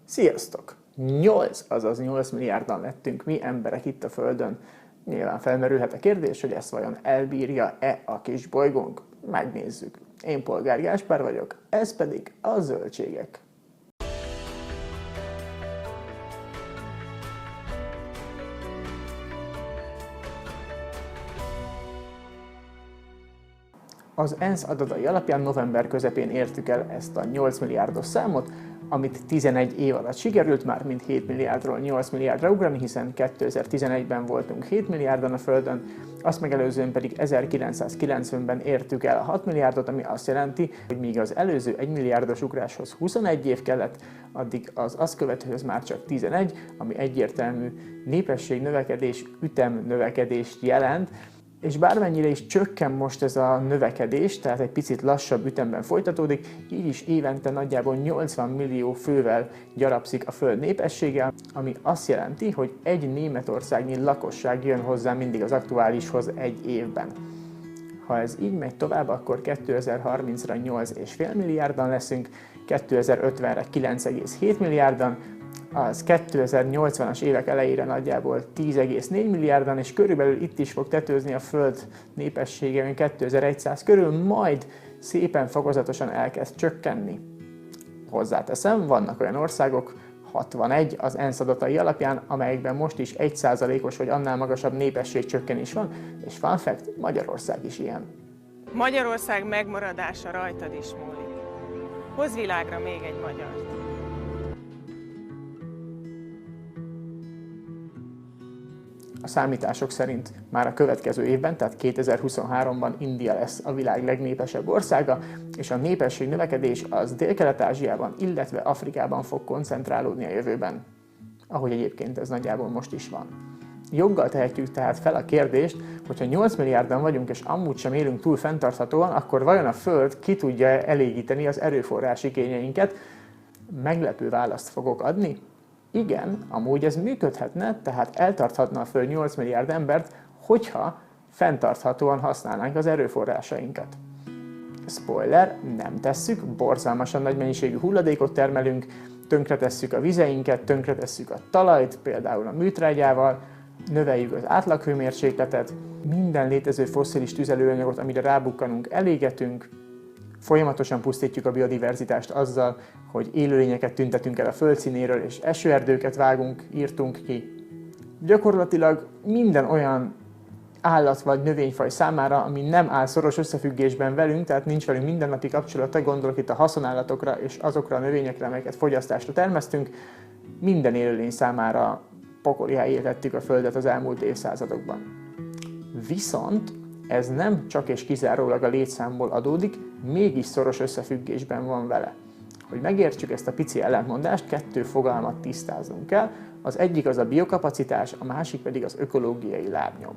Sziasztok! 8, azaz 8 milliárdan lettünk mi emberek itt a Földön. Nyilván felmerülhet a kérdés, hogy ezt vajon elbírja-e a kis bolygónk? Megnézzük. Én Polgár Gáspár vagyok, ez pedig a Zöldségek. Az ENSZ adatai alapján november közepén értük el ezt a 8 milliárdos számot, amit 11 év alatt sikerült, már mint 7 milliárdról 8 milliárdra ugrani, hiszen 2011-ben voltunk 7 milliárdan a Földön, azt megelőzően pedig 1990-ben értük el a 6 milliárdot, ami azt jelenti, hogy míg az előző 1 milliárdos ugráshoz 21 év kellett, addig az azt követőhöz már csak 11, ami egyértelmű népességnövekedés, ütemnövekedést jelent, és bármennyire is csökken most ez a növekedés, tehát egy picit lassabb ütemben folytatódik, így is évente nagyjából 80 millió fővel gyarapszik a Föld népessége, ami azt jelenti, hogy egy Németországnyi lakosság jön hozzá mindig az aktuálishoz egy évben. Ha ez így megy tovább, akkor 2030-ra 8,5 milliárdan leszünk, 2050-re 9,7 milliárdan, az 2080-as évek elejére nagyjából 10,4 milliárdan, és körülbelül itt is fog tetőzni a Föld népessége 2100 körül, majd szépen fokozatosan elkezd csökkenni. Hozzáteszem, vannak olyan országok, 61 az ENSZ adatai alapján, amelyekben most is 1%-os vagy annál magasabb népességcsökkenés van, és fun fact, Magyarország is ilyen. Magyarország megmaradása rajtad is múlik. Hozz világra még egy magyart. A számítások szerint már a következő évben, tehát 2023-ban India lesz a világ legnépesebb országa, és a népesség növekedés az Dél-Kelet-Ázsiában, illetve Afrikában fog koncentrálódni a jövőben. Ahogy egyébként ez nagyjából most is van. Joggal tehetjük tehát fel a kérdést, hogyha 8 milliárdan vagyunk és amúgy sem élünk túl fenntarthatóan, akkor vajon a Föld ki tudja elégíteni az erőforrás igényeinket? Meglepő választ fogok adni. Igen, amúgy ez működhetne, tehát eltarthatna a Föld 8 milliárd embert, hogyha fenntarthatóan használnánk az erőforrásainkat. Spoiler, nem tesszük, borzalmasan nagy mennyiségű hulladékot termelünk, tönkretesszük a vizeinket, tönkretesszük a talajt, például a műtrágyával, növeljük az átlaghőmérsékletet, minden létező fosszilis tüzelőanyagot, amire rábukkanunk, elégetünk, folyamatosan pusztítjuk a biodiverzitást azzal, hogy élőlényeket tüntetünk el a földszínéről, és esőerdőket vágunk, írtunk ki. Gyakorlatilag minden olyan állat vagy növényfaj számára, ami nem áll szoros összefüggésben velünk, tehát nincs velünk mindennapi kapcsolata, gondolok itt a haszonállatokra és azokra a növényekre, amelyeket fogyasztásra termesztünk, minden élőlény számára pokoliá éltettük a Földet az elmúlt évszázadokban. Viszont ez nem csak és kizárólag a létszámból adódik, mégis szoros összefüggésben van vele. Hogy megértsük ezt a pici ellentmondást, kettő fogalmat tisztáznunk kell, az egyik az a biokapacitás, a másik pedig az ökológiai lábnyom.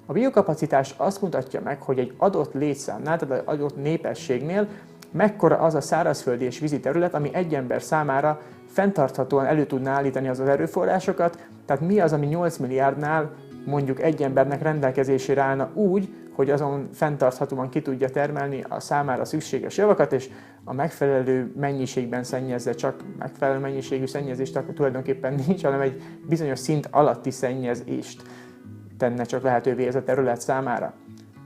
A biokapacitás azt mutatja meg, hogy egy adott létszámnál, tehát egy adott népességnél mekkora az a szárazföldi és vízi terület, ami egy ember számára fenntarthatóan elő tudná állítani az erőforrásokat, tehát mi az, ami 8 milliárdnál mondjuk egy embernek rendelkezésére állna úgy, hogy azon fenntarthatóan ki tudja termelni a számára szükséges javakat, és a megfelelő mennyiségben szennyezze, csak megfelelő mennyiségű szennyezést akkor tulajdonképpen nincs, hanem egy bizonyos szint alatti szennyezést tenne csak lehetővé ez a terület számára.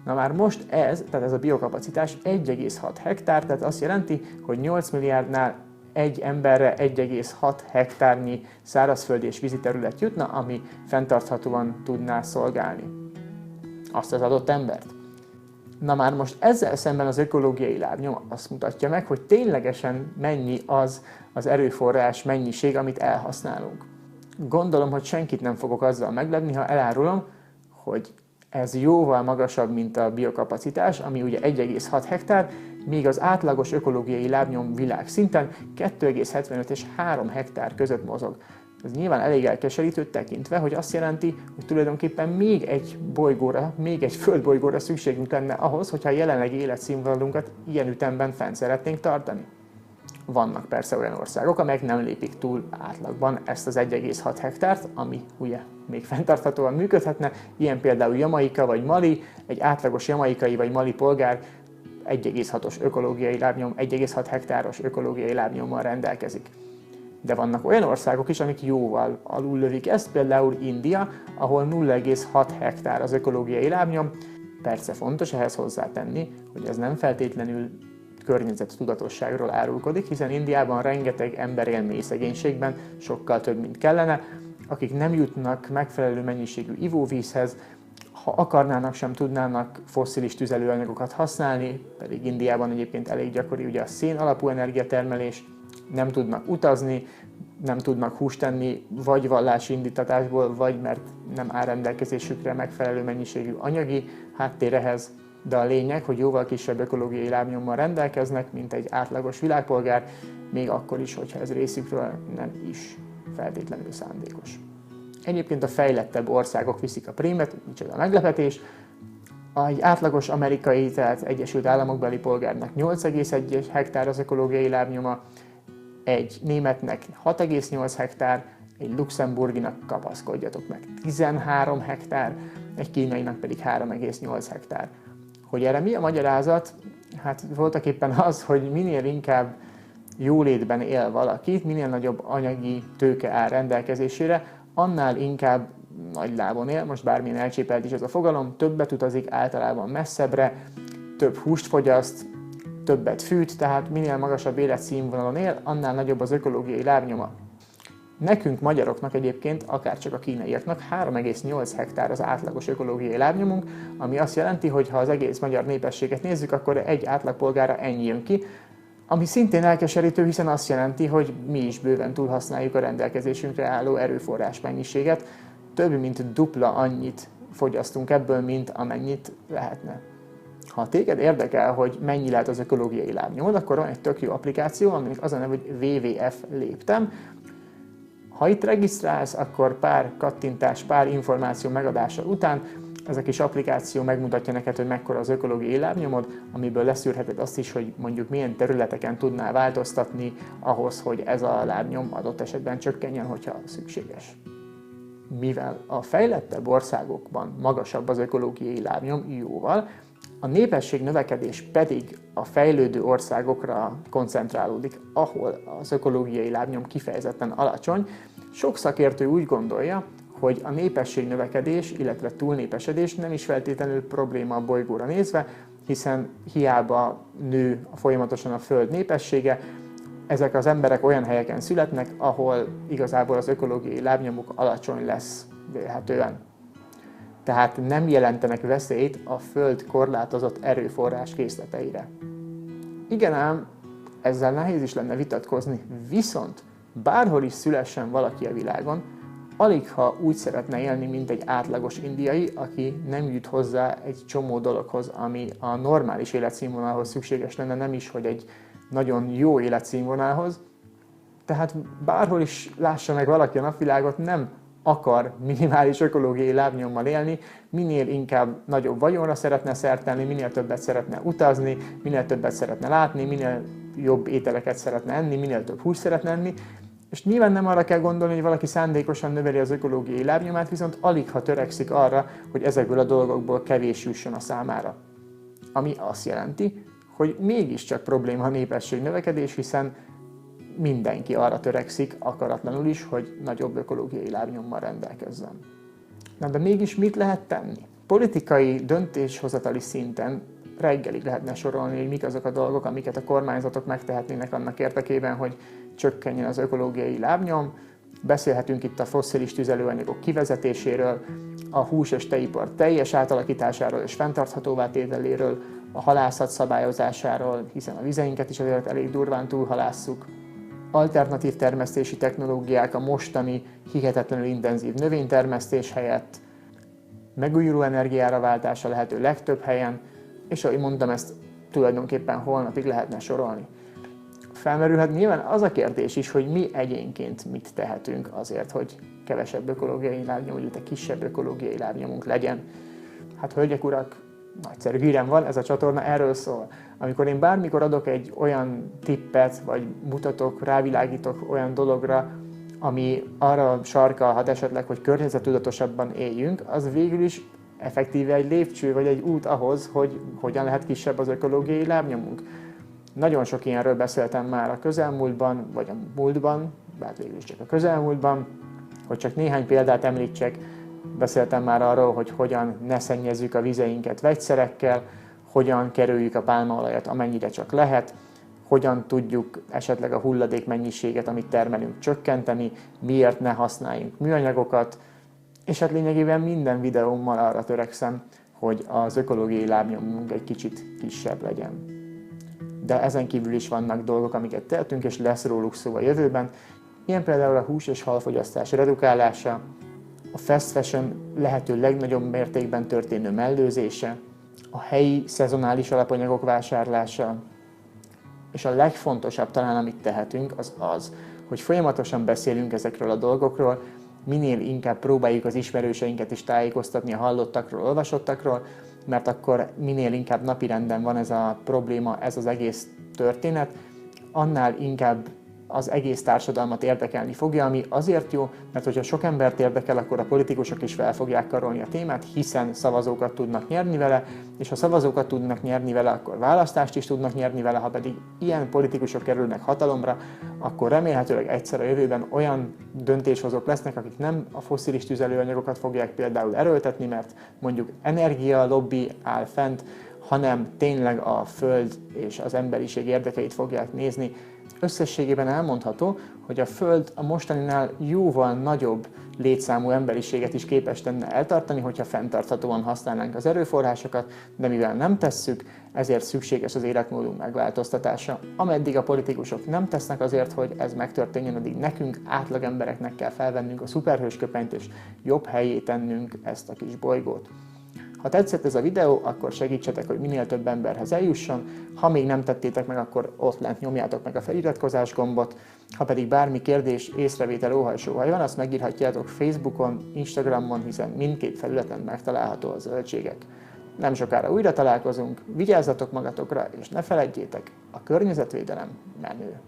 Na már most tehát ez a biokapacitás 1,6 hektár, tehát azt jelenti, hogy 8 milliárdnál egy emberre 1,6 hektárnyi szárazföldi és vízi terület jutna, ami fenntarthatóan tudná szolgálni azt az adott embert. Na már most ezzel szemben az ökológiai lábnyom azt mutatja meg, hogy ténylegesen mennyi az erőforrás mennyiség, amit elhasználunk. Gondolom, hogy senkit nem fogok azzal meglepni, ha elárulom, hogy ez jóval magasabb, mint a biokapacitás, ami ugye 1,6 hektár, míg az átlagos ökológiai lábnyom világszinten 2,75 és 3 hektár között mozog. Ez nyilván elég elkeserítő tekintve, hogy azt jelenti, hogy tulajdonképpen még egy bolygóra, még egy földbolygóra szükségünk lenne ahhoz, hogyha a jelenlegi életszínvonalunkat ilyen ütemben fenn szeretnénk tartani. Vannak persze olyan országok, amelyek nem lépik túl átlagban ezt az 1,6 hektárt, ami ugye még fenntarthatóan működhetne, ilyen például Jamaika vagy Mali, egy átlagos jamaikai vagy mali polgár 1,6-os ökológiai lábnyom, 1,6 hektáros ökológiai lábnyommal rendelkezik. De vannak olyan országok is, amik jóval alullövik ezt, például India, ahol 0,6 hektár az ökológiai lábnyom. Persze fontos ehhez hozzátenni, hogy ez nem feltétlenül környezettudatosságról árulkodik, hiszen Indiában rengeteg ember él mély szegénységben, sokkal több, mint kellene, akik nem jutnak megfelelő mennyiségű ivóvízhez, ha akarnának, sem tudnának fosszilis tüzelőanyagokat használni, pedig Indiában egyébként elég gyakori ugye a szén alapú energiatermelés, nem tudnak utazni, nem tudnak húst tenni, vagy vallási indítatásból, vagy mert nem áll rendelkezésükre megfelelő mennyiségű anyagi háttér ehhez, de a lényeg, hogy jóval kisebb ökológiai lábnyommal rendelkeznek, mint egy átlagos világpolgár, még akkor is, hogyha ez részükről nem is feltétlenül szándékos. Egyébként a fejlettebb országok viszik a prémet, micsoda meglepetés. Egy átlagos amerikai, tehát Egyesült Államokbeli polgárnak 8,1 hektár az ökológiai lábnyoma, egy németnek 6,8 hektár, egy luxemburginak, kapaszkodjatok meg, 13 hektár, egy kínainak pedig 3,8 hektár. Hogy erre mi a magyarázat? Hát voltaképpen az, hogy minél inkább jólétben él valaki, minél nagyobb anyagi tőke áll rendelkezésére, annál inkább nagy lábon él, most bármilyen elcsépelt is ez a fogalom, többet utazik, általában messzebbre, több húst fogyaszt, többet fűt, tehát minél magasabb életszínvonalon él, annál nagyobb az ökológiai lábnyoma. Nekünk magyaroknak egyébként, akárcsak a kínaiaknak 3,8 hektár az átlagos ökológiai lábnyomunk, ami azt jelenti, hogy ha az egész magyar népességet nézzük, akkor egy átlagpolgára ennyi jön ki, ami szintén elkeserítő, hiszen azt jelenti, hogy mi is bőven túlhasználjuk a rendelkezésünkre álló erőforrás mennyiséget, több mint dupla annyit fogyasztunk ebből, mint amennyit lehetne. Ha téged érdekel, hogy mennyi lehet az ökológiai lábnyomod, akkor van egy tök jó applikáció, aminek az a neve, hogy WWF léptem. Ha itt regisztrálsz, akkor pár kattintás, pár információ megadása után ez a kis applikáció megmutatja neked, hogy mekkora az ökológiai lábnyomod, amiből leszűrheted azt is, hogy mondjuk milyen területeken tudnál változtatni ahhoz, hogy ez a lábnyom adott esetben csökkenjen, hogyha szükséges. Mivel a fejlettebb országokban magasabb az ökológiai lábnyom jóval, a népesség növekedés pedig a fejlődő országokra koncentrálódik, ahol az ökológiai lábnyom kifejezetten alacsony. Sok szakértő úgy gondolja, hogy a népesség növekedés, illetve túlnépesedés nem is feltétlenül probléma a bolygóra nézve, hiszen hiába nő folyamatosan a Föld népessége, ezek az emberek olyan helyeken születnek, ahol igazából az ökológiai lábnyomuk alacsony lesz vélhetően. Tehát nem jelentenek veszélyt a Föld korlátozott erőforrás készleteire. Igen ám, ezzel nehéz is lenne vitatkozni, viszont bárhol is szülessen valaki a világon, aligha úgy szeretne élni, mint egy átlagos indiai, aki nem jut hozzá egy csomó dologhoz, ami a normális életszínvonalhoz szükséges lenne, nem is, hogy egy nagyon jó életszínvonalhoz. Tehát bárhol is lássa meg valaki a napvilágot, nem akar minimális ökológiai lábnyommal élni, minél inkább nagyobb vagyonra szeretne szert tenni, minél többet szeretne utazni, minél többet szeretne látni, minél jobb ételeket szeretne enni, minél több húst szeretne enni. És nyilván nem arra kell gondolni, hogy valaki szándékosan növeli az ökológiai lábnyomát, viszont aligha törekszik arra, hogy ezekből a dolgokból kevés jusson a számára. Ami azt jelenti, hogy mégiscsak probléma a népesség növekedés, hiszen mindenki arra törekszik, akaratlanul is, hogy nagyobb ökológiai lábnyommal rendelkezzen. Na de mégis mit lehet tenni? Politikai döntéshozatali szinten reggelig lehetne sorolni, hogy mik azok a dolgok, amiket a kormányzatok megtehetnének annak érdekében, hogy csökkenjen az ökológiai lábnyom. Beszélhetünk itt a fosszilis tüzelőanyagok kivezetéséről, a hús- és tejipar teljes átalakításáról és fenntarthatóvá tételéről, a halászat szabályozásáról, hiszen a vizeinket is azért elég durván túlhalásszuk, alternatív termesztési technológiák a mostani hihetetlenül intenzív növénytermesztés helyett, megújuló energiára váltása lehető legtöbb helyen, és ahogy mondtam, ezt tulajdonképpen holnapig lehetne sorolni. Felmerülhet nyilván az a kérdés is, hogy mi egyénként mit tehetünk azért, hogy kevesebb ökológiai lábnyom, illetve kisebb ökológiai lábnyomunk legyen. Hát hölgyek, urak, nagyszerű hírem van, ez a csatorna erről szól. Amikor én bármikor adok egy olyan tippet, vagy mutatok, rávilágítok olyan dologra, ami arra sarkalhat esetleg, hogy környezettudatosabban éljünk, az végül is effektíve egy lépcső, vagy egy út ahhoz, hogy hogyan lehet kisebb az ökológiai lábnyomunk. Nagyon sok ilyenről beszéltem már a közelmúltban, vagy a múltban, bár végül is csak a közelmúltban. Hogy csak néhány példát említsek, beszéltem már arról, hogy hogyan ne szennyezzük a vizeinket vegyszerekkel, hogyan kerüljük a pálmaolajat amennyire csak lehet, hogyan tudjuk esetleg a hulladék mennyiséget, amit termelünk, csökkenteni, miért ne használjunk műanyagokat, és hát lényegében minden videómmal arra törekszem, hogy az ökológiai lábnyomunk egy kicsit kisebb legyen. De ezen kívül is vannak dolgok, amiket tehetünk, és lesz róluk szó a jövőben, ilyen például a hús- és halfogyasztás redukálása, a fast fashion lehető legnagyobb mértékben történő mellőzése, a helyi szezonális alapanyagok vásárlása, és a legfontosabb talán, amit tehetünk, az az, hogy folyamatosan beszélünk ezekről a dolgokról, minél inkább próbáljuk az ismerőseinket is tájékoztatni a hallottakról, olvasottakról, mert akkor minél inkább napirenden van ez a probléma, ez az egész történet, annál inkább az egész társadalmat érdekelni fogja, ami azért jó, mert hogyha sok embert érdekel, akkor a politikusok is fel fogják karolni a témát, hiszen szavazókat tudnak nyerni vele, és ha szavazókat tudnak nyerni vele, akkor választást is tudnak nyerni vele, ha pedig ilyen politikusok kerülnek hatalomra, akkor remélhetőleg egyszer a jövőben olyan döntéshozók lesznek, akik nem a fosszilis tüzelőanyagokat fogják például erőltetni, mert mondjuk energia lobby áll fent, hanem tényleg a föld és az emberiség érdekeit fogják nézni. Összességében elmondható, hogy a Föld a mostaninál jóval nagyobb létszámú emberiséget is képes lenne eltartani, hogyha fenntarthatóan használnánk az erőforrásokat, de mivel nem tesszük, ezért szükséges az életmódunk megváltoztatása. Ameddig a politikusok nem tesznek azért, hogy ez megtörténjen, addig nekünk, átlagembereknek kell felvennünk a szuperhősköpenyt, és jobb helyé tennünk ezt a kis bolygót. Ha tetszett ez a videó, akkor segítsetek, hogy minél több emberhez eljusson. Ha még nem tettétek meg, akkor ott lent nyomjátok meg a feliratkozás gombot. Ha pedig bármi kérdés, észrevétel, óhaj-sóhaj van, azt megírhatjátok Facebookon, Instagramon, hiszen mindkét felületen megtalálható a zöldségek. Nem sokára újra találkozunk, vigyázzatok magatokra, és ne feledjétek, a környezetvédelem menő.